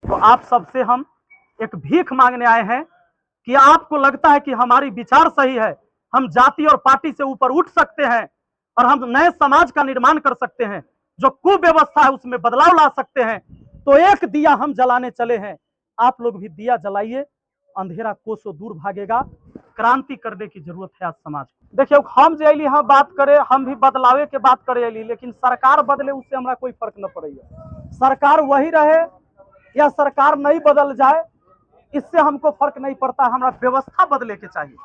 तो आप सबसे हम एक भीख मांगने आए हैं कि आपको लगता है कि हमारी विचार सही है, हम जाति और पार्टी से ऊपर उठ सकते हैं और हम नए समाज का निर्माण कर सकते हैं, जो कुव्यवस्था है उसमें बदलाव ला सकते हैं, तो एक दिया हम जलाने चले हैं। आप लोग भी दिया जलाइए, अंधेरा कोसों दूर भागेगा। क्रांति करने की जरूरत है आज समाज को। देखिए हम जे अली हाँ बात करे, हम भी बदलावे के बात करे अली, लेकिन सरकार बदले उससे हमारा कोई फर्क न पड़ेगा। सरकार वही रहे या सरकार नहीं बदल जाए, इससे हमको फर्क नहीं पड़ता। हमारा व्यवस्था बदले के चाहिए।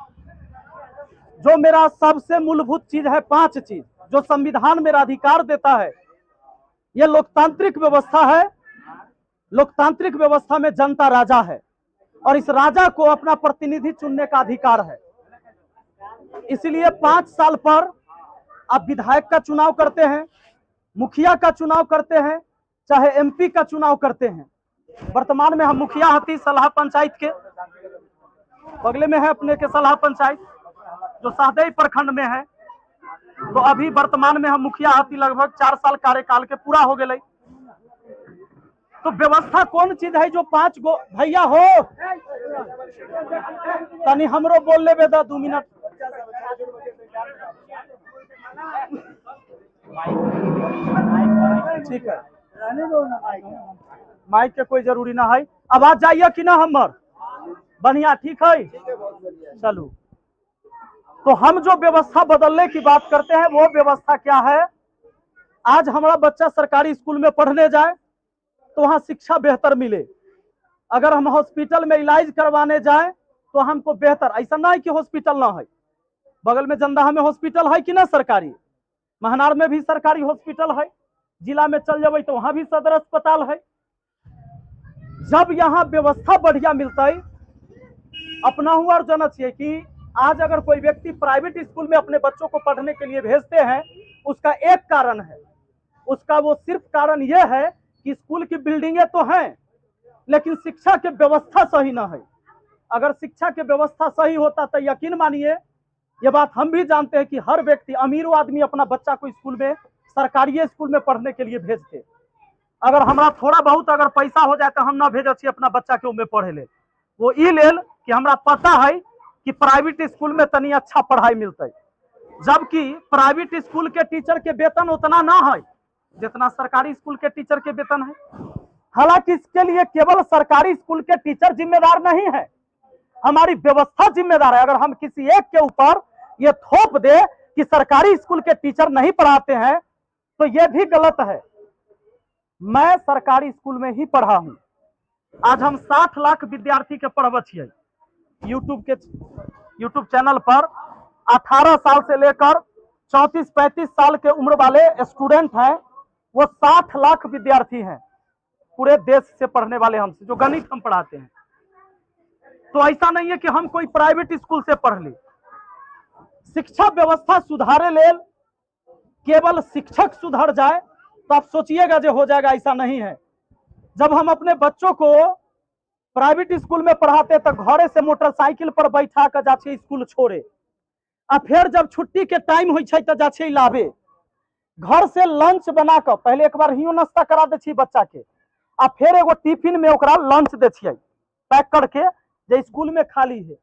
जो मेरा सबसे मूलभूत चीज है, 5 चीज जो संविधान मेरा अधिकार देता है, ये लोकतांत्रिक व्यवस्था है। लोकतांत्रिक व्यवस्था में जनता राजा है और इस राजा को अपना प्रतिनिधि चुनने का अधिकार है। इसलिए 5 साल पर आप विधायक का चुनाव करते हैं, मुखिया का चुनाव करते हैं, चाहे एमपी का चुनाव करते हैं। वर्तमान में हम मुखिया हती सलाह पंचायत के बगले में है, अपने के सलाह पंचायत जो सहदेई प्रखंड में है। तो अभी वर्तमान में हम मुखिया हती, लगभग 4 साल कार्यकाल के पूरा हो गए। तो व्यवस्था कौन चीज है जो 5 गो भैया हो तनी हमरो बोल ले बेदा 2 मिनट। ठीक है, माइक के कोई जरूरी ना है। आवाज जाइए कि ना हमर बढ़िया, ठीक है चलू। तो हम जो व्यवस्था बदलने की बात करते हैं वो व्यवस्था क्या है? आज हमारा बच्चा सरकारी स्कूल में पढ़ने जाए तो वहां शिक्षा बेहतर मिले। अगर हम हॉस्पिटल में इलाज करवाने जाए तो हमको बेहतर, ऐसा ना है कि हॉस्पिटल ना है। बगल में जंदाहा में हॉस्पिटल है कि ना सरकारी, महनार में भी सरकारी हॉस्पिटल है, जिला में चल जाए तो वहां भी सदर अस्पताल है। जब यहाँ व्यवस्था बढ़िया मिलता है, अपना हुआ और जाना चाहिए कि आज अगर कोई व्यक्ति प्राइवेट स्कूल में अपने बच्चों को पढ़ने के लिए भेजते हैं, उसका एक कारण है। उसका वो सिर्फ कारण यह है कि स्कूल की बिल्डिंगें तो हैं लेकिन शिक्षा की व्यवस्था सही ना है। अगर शिक्षा की व्यवस्था सही होता तो यकीन मानिए, ये बात हम भी जानते हैं कि हर व्यक्ति, अमीर आदमी अपना बच्चा को स्कूल में, सरकारी स्कूल में पढ़ने के लिए भेजते। अगर हमारा थोड़ा बहुत अगर पैसा हो जाए तो हम ना भेज छी अपना बच्चा के उनमें पढ़े ले। वो ई लेल कि हमरा पता है कि प्राइवेट स्कूल में तनी अच्छा पढ़ाई मिलता है, जबकि प्राइवेट स्कूल के टीचर के वेतन उतना ना है जितना सरकारी स्कूल के टीचर के वेतन है। हालांकि इसके लिए केवल सरकारी स्कूल के टीचर जिम्मेदार नहीं है, हमारी व्यवस्था जिम्मेदार है। अगर हम किसी एक के ऊपर ये थोप दे कि सरकारी स्कूल के टीचर नहीं पढ़ाते हैं तो ये भी गलत है। मैं सरकारी स्कूल में ही पढ़ा हूं। आज हम 60 लाख विद्यार्थी के पढ़ब छियै। यूट्यूब चैनल पर 18 साल से लेकर 34-35 साल के उम्र वाले स्टूडेंट हैं, वो 60 लाख विद्यार्थी हैं पूरे देश से पढ़ने वाले हमसे, जो गणित हम पढ़ाते हैं। तो ऐसा नहीं है कि हम कोई प्राइवेट स्कूल से पढ़ ले। शिक्षा व्यवस्था सुधारे ले केवल शिक्षक सुधर जाए तो आप सोचिएगा जो हो जाएगा, ऐसा नहीं है। जब हम अपने बच्चों को प्राइवेट स्कूल में पढ़ाते तो घरे से मोटरसाइकिल पर बैठा कर जाछे स्कूल छोड़े, आ फिर जब छुट्टी के टाइम हो तो जाछे लावे। घर से लंच बना कर पहले एक बार हियो नाश्ता करा दे छी बच्चा के, आ फिर एगो टिफिन में ओकरा लंच दे छियै पैक करके, जे स्कूल में खाली है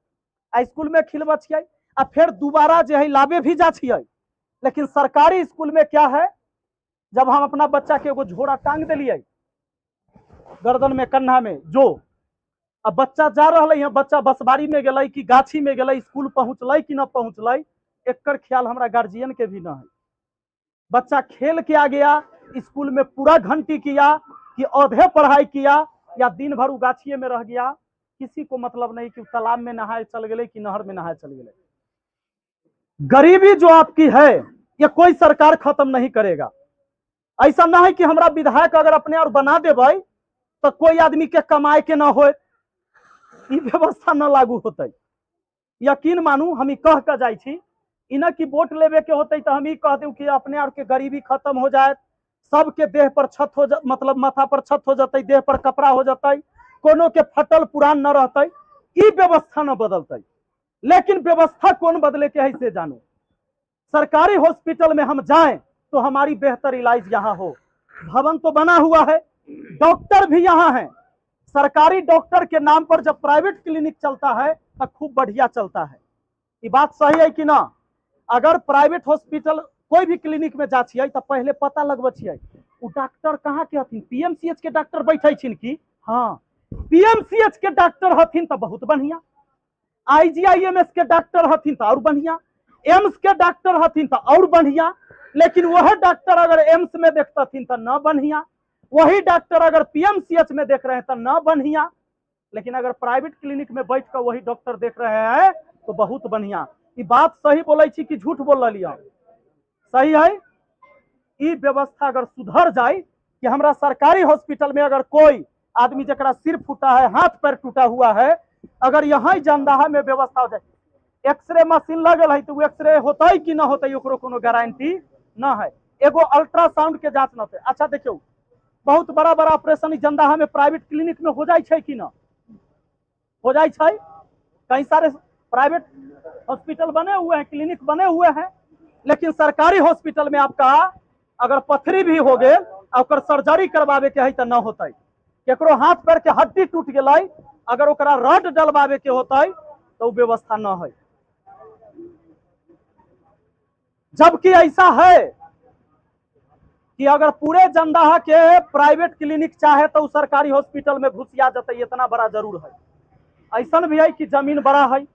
आ स्कूल में खिलबा छियै, आ फिर दोबारा जो है लावे भी जा छियै। लेकिन सरकारी स्कूल में क्या है, जब हम अपना बच्चा के एगो झोरा टांग दिलियै गर्दन में, कन्हा में, जो अब बच्चा जा रहा है, बच्चा बसबारी में गए कि गाछी में गए, स्कूल पहुंचल कि न पहुंचल, एकर ख्याल हमारा गार्जियन के भी न है। बच्चा खेल के आ गया, स्कूल में पूरा घंटी किया कि औधे पढ़ाई किया, या दिन भर गाछिए में रह गया, किसी को मतलब नहीं कि तालाब में नहाए चल गए कि नहर में नहाए चल गए। गरीबी जो आपकी है ये कोई सरकार खत्म नहीं करेगा। ऐसा ना है कि हमारा विधायक अगर अपने और बना देबै तो कोई आदमी के कमाए के ना हो, व्यवस्था न लागू होते। यकीन मानू, हम कह के जाए छी, इना की वोट लेवे के होते तो हम कह दू कि अपने और के गरीबी खत्म हो जाए, सबके देह पर छत हो मतलब माथा पर छत हो जाते, देह पर कपड़ा हो जाते, कोनो के फटल पुरान न रहते, ई व्यवस्था न बदलते। लेकिन व्यवस्था कौन बदले के है से जानो। सरकारी हॉस्पिटल में हम जाएं तो हमारी बेहतर इलाज यहाँ हो। भवन तो बना हुआ है, डॉक्टर भी यहाँ हैं, सरकारी डॉक्टर के नाम पर जब प्राइवेट क्लिनिक चलता है तो खूब बढ़िया चलता है। ये बात सही है कि ना? अगर प्राइवेट हॉस्पिटल कोई भी क्लिनिक में जा छियै तो पहले पता लगबै छियै उ डॉक्टर कहाँ के हथिन, पीएमसीएच के डॉक्टर बैठे छिन कि? हाँ, पीएमसीएच के डॉक्टर हथिन तो बहुत बढ़िया, आईजीआईएमएस के डॉक्टर हथिन तो और बढ़िया, एम्स के डॉक्टर हथिन तो और बढ़िया। लेकिन वह डॉक्टर अगर एम्स में देखतथिन तो न बढ़िया, वही डॉक्टर अगर पीएमसीएच में देख रहे हैं तो न बढ़िया। लेकिन अगर प्राइवेट क्लिनिक में बैठ कर वही डॉक्टर देख रहे हैं तो बहुत बढ़िया। ये बात सही बोले छी कि झूठ बोल रही? सही है। ये व्यवस्था अगर सुधर जाए कि हमरा सरकारी हॉस्पिटल में अगर कोई आदमी जरा सिर फूटा है, हाथ पैर टूटा हुआ है, अगर यहाँ जनदाहा में व्यवस्था हो जाए, एक्सरे मशीन लगल है तो एक्सरे होता है कि ना होता है ओकरो कोनो गारंटी ना है। एगो अल्ट्रासाउंड के जांच न होते। अच्छा देखियो, बहुत बड़ा बड़ा ऑपरेशन जनदाहा में प्राइवेट क्लिनिक में हो जाए कि ना हो जाए? कई सारे प्राइवेट हॉस्पिटल बने हुए हैं, क्लिनिक बने हुए हैं, लेकिन सरकारी हॉस्पिटल में आपका अगर पथरी भी हो गए और सर्जरी करवावे के है तो न होता है। केकरो हाथ पैर के हड्डी टूट गई, अगर ओकरा रड डलवावे के होता है तो व्यवस्था न है। जबकि ऐसा है कि अगर पूरे जनदाहा के प्राइवेट क्लिनिक चाहे तो सरकारी हॉस्पिटल में घुसिया जाते, इतना बड़ा जरूर है। ऐसा भी है कि जमीन बड़ा है,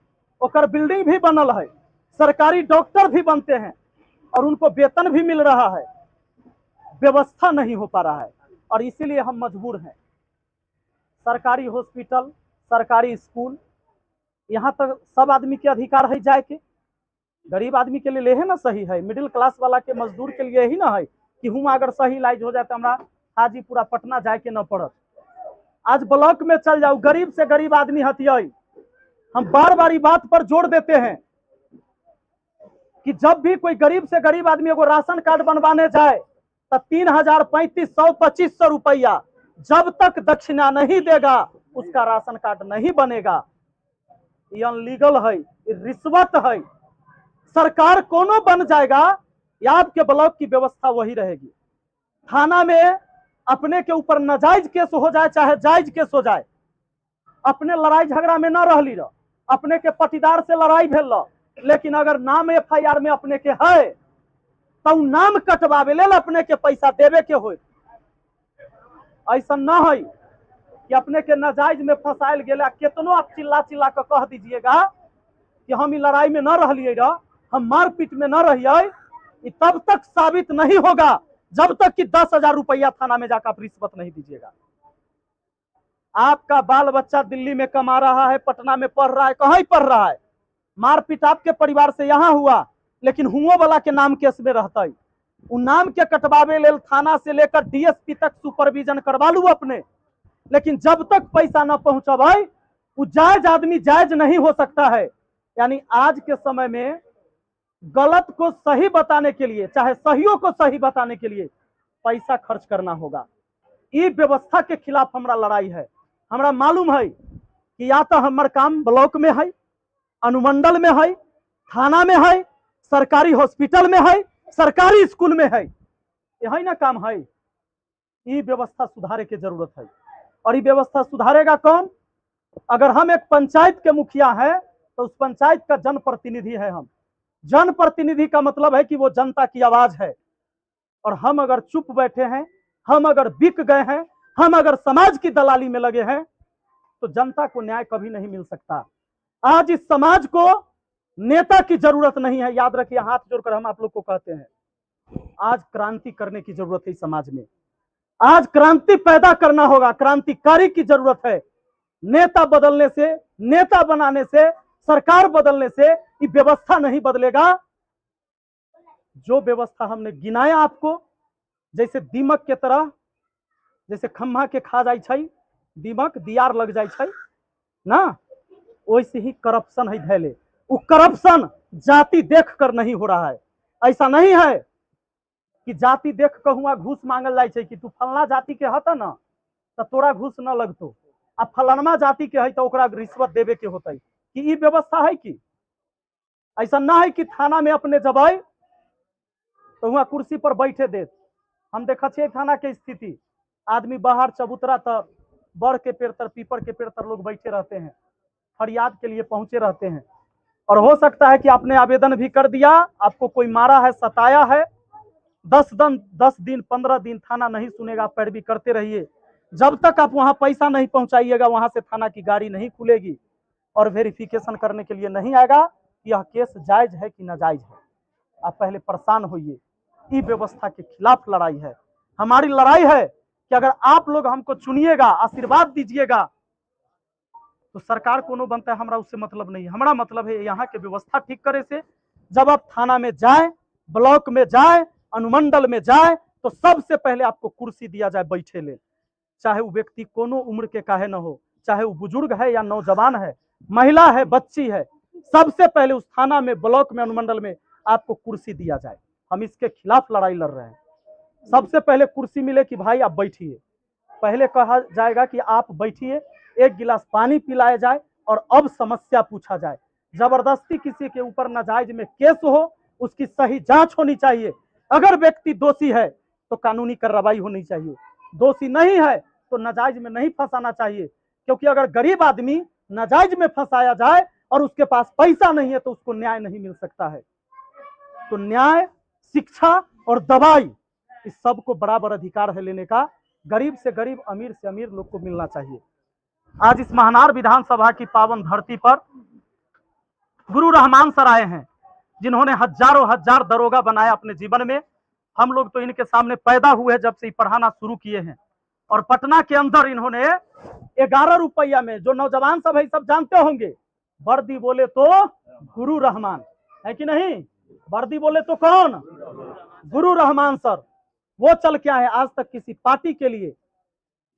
ओकर बिल्डिंग भी बनल है, सरकारी डॉक्टर भी बनते हैं और उनको वेतन भी मिल रहा है, व्यवस्था नहीं हो पा रहा है। और इसीलिए हम मजबूर हैं। सरकारी हॉस्पिटल, सरकारी स्कूल, यहाँ तक सब आदमी के अधिकार है जाए के। गरीब आदमी के लिए है ना, सही है। मिडिल क्लास वाला के मजदूर के लिए ही ना है कि हुआ अगर सही इलाज हो जाए तो हमारा हाजीपुरा पटना जाए के न पड़त। आज ब्लॉक में चल जाओ, गरीब से गरीब आदमी हथियाई। हम बार बार ये बात पर जोर देते हैं कि जब भी कोई गरीब से गरीब आदमी को राशन कार्ड बनवाने जाए तो 3000, 3500, 2500 रुपया जब तक दक्षिणा नहीं देगा उसका राशन कार्ड नहीं बनेगा। ये अनलीगल है, ये रिश्वत है। सरकार कोनो बन जाएगा या आपके ब्लॉक की व्यवस्था वही रहेगी। थाना में अपने के ऊपर नाजायज केस हो जाए चाहे जायज केस हो जाए, अपने लड़ाई झगड़ा में न रहली रह, अपने के पटीदार से लड़ाई भेल रह, लेकिन अगर नाम एफआईआर में अपने के है तो नाम कटवावे ले अपने के पैसा देवे के हो। ऐसा न है कि अपने के नाजायज में फंसायल गेला। कितनो आप चिल्ला चिल्ला कर कह दीजिएगा कि हम ई लड़ाई में न रहलिए रह, हम मारपीट में न रहिए, तब तक साबित नहीं होगा जब तक कि 10,000 रुपया थाना में जाकर आप रिश्वत नहीं दीजिएगा। आपका बाल बच्चा दिल्ली में कमा रहा है, पटना में पढ़ रहा है, कहीं पढ़ रहा है, मारपीट आपके परिवार से यहाँ हुआ, लेकिन हुओ वाला के नाम केस में रहता है। उन नाम के कटवावे ले थाना से लेकर डीएसपी तक सुपरविजन करवा लू अपने, लेकिन जब तक पैसा न पहुंचा भाई वो जायज आदमी जायज नहीं हो सकता है। यानी आज के समय में गलत को सही बताने के लिए, चाहे सहियों को सही बताने के लिए पैसा खर्च करना होगा। ये व्यवस्था के खिलाफ हमारा लड़ाई है। हमारा मालूम है कि या तो हमारा काम ब्लॉक में है, अनुमंडल में है, थाना में है, सरकारी हॉस्पिटल में है, सरकारी स्कूल में है, यही ना काम है। ये व्यवस्था सुधारे की जरूरत है। और ये व्यवस्था सुधारेगा कौन? अगर हम एक पंचायत के मुखिया हैं तो उस पंचायत का जनप्रतिनिधि है हम। जनप्रतिनिधि का मतलब है कि वो जनता की आवाज है। और हम अगर चुप बैठे हैं, हम अगर बिक गए हैं, हम अगर समाज की दलाली में लगे हैं तो जनता को न्याय कभी नहीं मिल सकता। आज इस समाज को नेता की जरूरत नहीं है, याद रखिए, हाथ जोड़कर हम आप लोग को कहते हैं। आज क्रांति करने की जरूरत है समाज में। आज क्रांति पैदा करना होगा, क्रांतिकारी की जरूरत है। नेता बदलने से, नेता बनाने से, सरकार बदलने से ये व्यवस्था नहीं बदलेगा। जो व्यवस्था हमने गिनाया आपको, जैसे दीमक के तरह, जैसे खम्भा के खा जाए छै दीमक, दियार लग जाए छै ना, वैसे ही करप्शन है धैले। वो करप्शन जाति देख कर नहीं हो रहा है। ऐसा नहीं है कि जाति देख कर हुआ घूस मांगल जाए छै कि तू फलना जाति के हता ना तो तोरा घूस न लगतो, आ फलानमा जाति के है तो ओकरा रिश्वत देवे के होता है। कि ये व्यवस्था है कि ऐसा ना है कि थाना में अपने जब आए तो वहां कुर्सी पर बैठे दे। हम देखा छे थाना के स्थिति, आदमी बाहर चबूतरा तो बड़ के पेड़ तर, पीपल के पेड़ तर लोग बैठे रहते हैं, फरियाद के लिए पहुंचे रहते हैं। और हो सकता है कि आपने आवेदन भी कर दिया, आपको कोई मारा है, सताया है, 10 दिन 15 दिन थाना नहीं सुनेगा, पैरवी करते रहिए। जब तक आप वहां पैसा नहीं पहुंचाइएगा, वहां से थाना की गाड़ी नहीं खुलेगी और वेरिफिकेशन करने के लिए नहीं आएगा कि यह केस जायज है कि नाजायज है। आप पहले परेशान होइए। ई व्यवस्था के खिलाफ लड़ाई है, हमारी लड़ाई है कि अगर आप लोग हमको चुनिएगा, आशीर्वाद दीजिएगा, तो सरकार कोनो बनता है, हमारा उससे मतलब नहीं है। हमारा मतलब है यहाँ के व्यवस्था ठीक करे से। जब आप थाना में जाए, ब्लॉक में जाए, अनुमंडल में जाए, तो सबसे पहले आपको कुर्सी दिया जाए बैठे ले, चाहे वो व्यक्ति कोनो उम्र के काहे न हो, चाहे वो बुजुर्ग है या नौजवान है, महिला है, बच्ची है, सबसे पहले उस थाना में, ब्लॉक में, अनुमंडल में आपको कुर्सी दिया जाए। हम इसके खिलाफ लड़ाई लड़ रहे हैं। सबसे पहले कुर्सी मिले कि भाई आप बैठिए, पहले कहा जाएगा कि आप बैठिए, एक गिलास पानी पिलाया जाए और अब समस्या पूछा जाए। जबरदस्ती किसी के ऊपर नाजायज में केस हो, उसकी सही जांच होनी चाहिए। अगर व्यक्ति दोषी है तो कानूनी कार्रवाई होनी चाहिए, दोषी नहीं है तो नाजायज में नहीं फंसाना चाहिए। क्योंकि अगर गरीब आदमी नाजायज में फंसाया जाए और उसके पास पैसा नहीं है तो उसको न्याय नहीं मिल सकता है। तो न्याय, शिक्षा और दवाई, इस सब को बराबर अधिकार है लेने का। गरीब से गरीब, अमीर से अमीर लोग को मिलना चाहिए। आज इस महानार विधानसभा की पावन धरती पर गुरु रहमान सर आए हैं, जिन्होंने हजारों हजार दरोगा बनाया अपने जीवन में। हम लोग तो इनके सामने पैदा हुए जब से पढ़ाना शुरू किए हैं। और पटना के अंदर इन्होंने 11 रुपया में, जो नौजवान सब है सब जानते होंगे, वर्दी बोले तो गुरु रहमान है कि नहीं, वर्दी बोले तो कौन, गुरु रहमान सर। वो चल के आए, आज तक किसी पार्टी के लिए,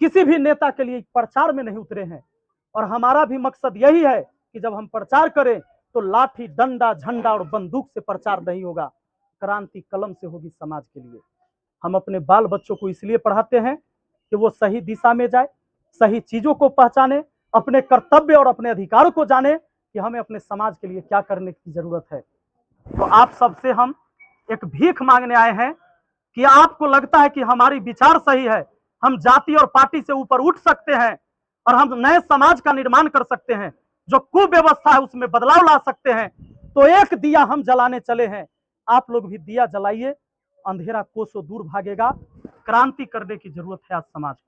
किसी भी नेता के लिए प्रचार में नहीं उतरे हैं। और हमारा भी मकसद यही है कि जब हम प्रचार करें तो लाठी, डंडा, झंडा और बंदूक से प्रचार नहीं होगा, क्रांति कलम से होगी समाज के लिए। हम अपने बाल बच्चों को इसलिए पढ़ाते हैं कि वो सही दिशा में जाए, सही चीजों को पहचाने, अपने कर्तव्य और अपने अधिकार को जाने कि हमें अपने समाज के लिए क्या करने की जरूरत है। तो आप सबसे हम एक भीख मांगने आए हैं कि आपको लगता है कि हमारी विचार सही है, हम जाति और पार्टी से ऊपर उठ सकते हैं और हम नए समाज का निर्माण कर सकते हैं, जो कुव्यवस्था है उसमें बदलाव ला सकते हैं, तो एक दिया हम जलाने चले हैं। आप लोग भी दिया जलाइए, अंधेरा कोसों दूर भागेगा। क्रांति करने की जरूरत है आज समाज को।